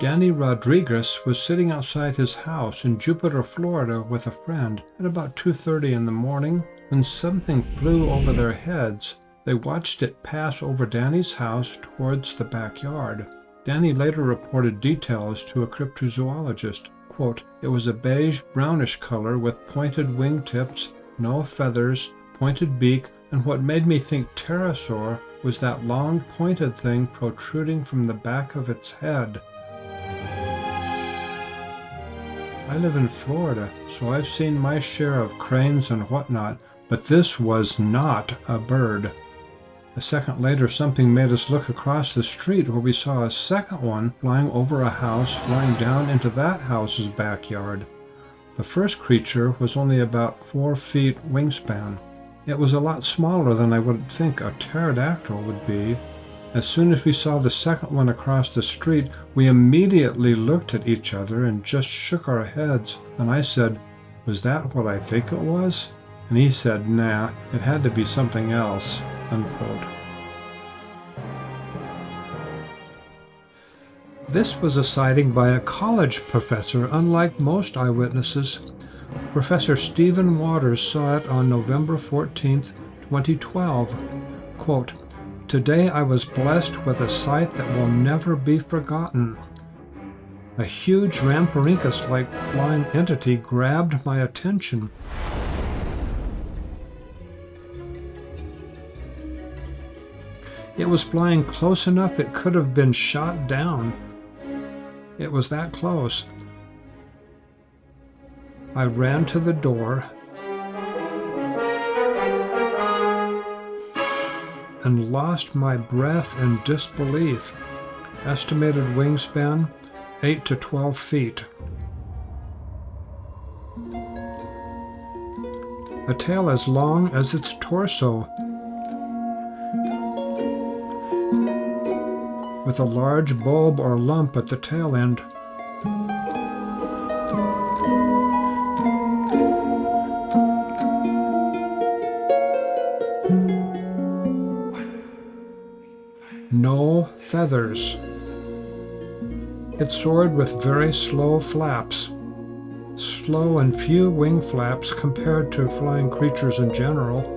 Danny Rodriguez was sitting outside his house in Jupiter, Florida with a friend at about 2:30 in the morning when something flew over their heads. They watched it pass over Danny's house towards the backyard. Danny later reported details to a cryptozoologist. Quote, "It was a beige-brownish color with pointed wingtips, no feathers, pointed beak, and what made me think pterosaur was that long pointed thing protruding from the back of its head." I live in Florida, so I've seen my share of cranes and whatnot, but this was not a bird. A second later, something made us look across the street where we saw a second one flying over a house, flying down into that house's backyard. The first creature was only about 4 feet wingspan. It was a lot smaller than I would think a pterodactyl would be. As soon as we saw the second one across the street, we immediately looked at each other and just shook our heads. And I said, "Was that what I think it was?" And he said, "Nah, it had to be something else." Unquote. This was a sighting by a college professor, unlike most eyewitnesses. Professor Stephen Waters saw it on November 14th, 2012. Quote, "Today I was blessed with a sight that will never be forgotten. A huge rhamphorhynchus-like flying entity grabbed my attention. It was flying close enough it could have been shot down. It was that close. I ran to the door and lost my breath in disbelief. Estimated wingspan, 8 to 12 feet. A tail as long as its torso, with a large bulb or lump at the tail end. No feathers. It soared with very slow flaps. Slow and few wing flaps compared to flying creatures in general.